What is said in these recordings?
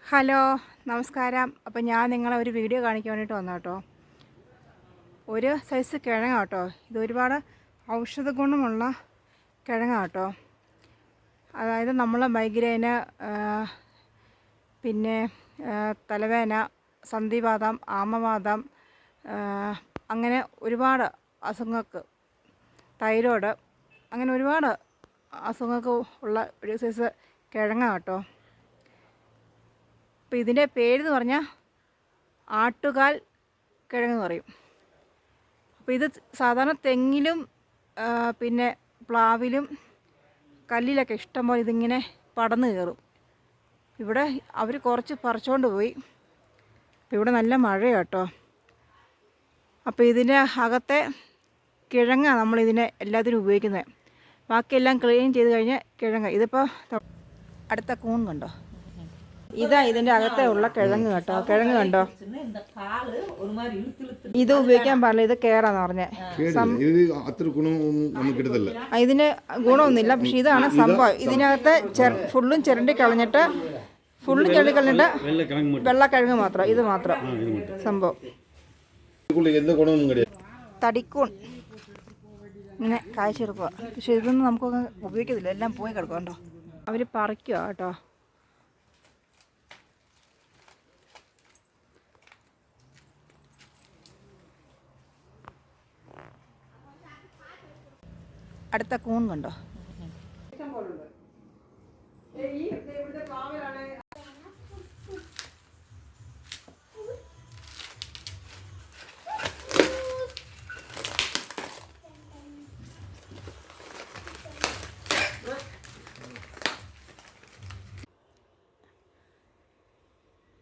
Hello നമസ്കാരം. അപ്പോൾ ഞാൻ നിങ്ങളെ ഒരു വീഡിയോ കാണിക്കാൻ വേണ്ടിയിട്ട് വന്നു കേട്ടോ. ഒരു സൈസ് കിഴങ്ങ കേട്ടോ. ഇത് ഒരുപാട് ഔഷധ ഗുണമുള്ള കിഴങ്ങ കേട്ടോ. അതായത് നമ്മൾ മൈഗ്രെയിന്, പിന്നെ തലവേദന, സന്ധിവാതം, ആമവാതം, അങ്ങനെ ഒരുപാട് അസുഖങ്ങൾക്ക്, തൈറോയ്ഡ്, അങ്ങനെ ഒരുപാട് അസുഖങ്ങൾക്ക് ഉള്ള ഒരു സൈസ് കിഴങ്ങ കേട്ടോ. അപ്പോൾ ഇതിൻ്റെ പേരെന്ന് പറഞ്ഞാൽ ആട്ടുകാൽ കിഴങ്ങ് പറയും. അപ്പോൾ ഇത് സാധാരണ തെങ്ങിലും പിന്നെ പ്ലാവിലും കല്ലിലൊക്കെ ഇഷ്ടംപോലെ ഇതിങ്ങനെ പടന്ന് കയറും. ഇവിടെ അവർ കുറച്ച് പറിച്ചുകൊണ്ട് പോയി. ഇവിടെ നല്ല മഴയാണ് കേട്ടോ. അപ്പോൾ ഇതിൻ്റെ അകത്തെ കിഴങ്ങ നമ്മളിതിനെ എല്ലാത്തിനും ഉപയോഗിക്കുന്നത്. ബാക്കിയെല്ലാം ക്ലീൻ ചെയ്ത് കഴിഞ്ഞ് കിഴങ്ങ്. ഇതിപ്പോൾ അടുത്ത കൂൺ കണ്ടോ, ഇതാ ഇതിൻ്റെ അകത്തെ ഉള്ള കിഴങ്ങ് കേട്ടോ. കിഴങ്ങ് കണ്ടോ, ഇത് ഉപയോഗിക്കാൻ പാടില്ല, ഇത് കേറാന്ന് പറഞ്ഞേ. ഇതിന് ഗുണമൊന്നുമില്ല, പക്ഷെ ഇതാണ് സംഭവം. ഇതിനകത്ത് ഫുള്ളും ചിരണ്ടി കളഞ്ഞിട്ട് വെള്ളക്കിഴങ്ങ് മാത്രം, ഇത് മാത്രം സംഭവം. തടിക്കൂൺ ഇങ്ങനെ കാഴ്ചയെടുക്കുക, പക്ഷെ ഇതൊന്നും നമുക്കൊക്കെ ഉപയോഗിക്കത്തില്ല, എല്ലാം പോയി കിടക്കുക കേട്ടോ. അവർ പറിക്കുക കേട്ടോ. അടുത്ത കൂൺ കണ്ടോ.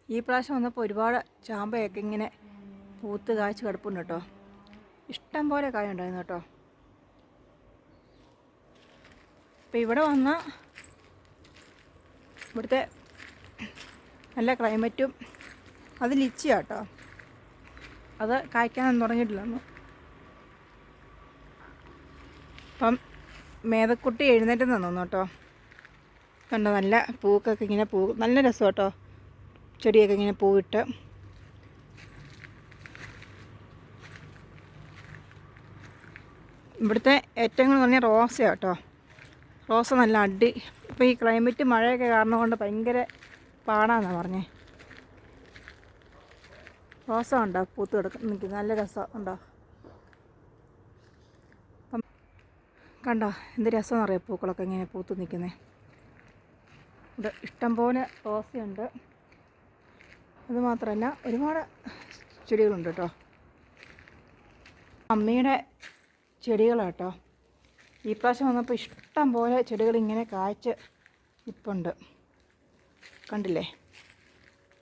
ഈ പ്രാവശ്യം വന്നപ്പോൾ ഒരുപാട് ചാമ്പയൊക്കെ ഇങ്ങനെ പൂത്ത് കായ്ച്ച് കിടപ്പുണ്ട് കേട്ടോ. ഇഷ്ടം പോലെ കായ ഉണ്ടായിരുന്നു കേട്ടോ. അപ്പോൾ ഇവിടെ വന്ന ഇവിടുത്തെ നല്ല ക്ലൈമറ്റും, അത് ലിച്ചിയാണ് കേട്ടോ. അത് കായ്ക്കാനൊന്നും തുടങ്ങിയിട്ടില്ലെന്ന്. അപ്പം മേതക്കുട്ടി എഴുന്നേറ്റ് തന്നു കേട്ടോ. കണ്ടോ, നല്ല പൂക്കൊക്കെ ഇങ്ങനെ നല്ല രസം കേട്ടോ. ചെടിയൊക്കെ ഇങ്ങനെ പൂവിട്ട്. ഇവിടുത്തെ ഏറ്റവും കൂടുതൽ പറഞ്ഞാൽ റോസയാണ് കേട്ടോ. റോസ നല്ല ഇപ്പോൾ ഈ ക്ലൈമറ്റ് മഴയൊക്കെ കാരണം കൊണ്ട് ഭയങ്കര പാടാന്നാണ് പറഞ്ഞേ. റോസ ഉണ്ടോ പൂത്ത് നിൽക്കുന്നത്, നല്ല രസം ഉണ്ടോ. അപ്പം കണ്ടോ എന്ത് രസമെന്ന് അറിയാം, പൂക്കളൊക്കെ ഇങ്ങനെ പൂത്ത് നിൽക്കുന്നത്. ഇത് ഇഷ്ടംപോലെ റോസയുണ്ട്. അതുമാത്രമല്ല ഒരുപാട് ചെടികളുണ്ട് കേട്ടോ. അമ്മയുടെ ചെടികളാട്ടോ. ഈ പ്രാവശ്യം വന്നപ്പോൾ ഇഷ്ടം പോലെ ചെടികൾ ഇങ്ങനെ കായ്ച്ച് ഇപ്പുണ്ട്, കണ്ടില്ലേ.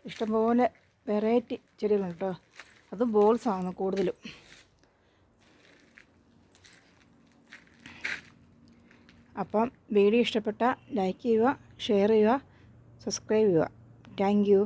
ഇഷ്ടംപോലെ വെറൈറ്റി ചെടികളുണ്ട് കേട്ടോ. അത് ബോൾസാണ് കൂടുതലും. അപ്പം വീഡിയോ ഇഷ്ടപ്പെട്ടാൽ ലൈക്ക് ചെയ്യുക, ഷെയർ ചെയ്യുക, സബ്സ്ക്രൈബ് ചെയ്യുക. Thank you.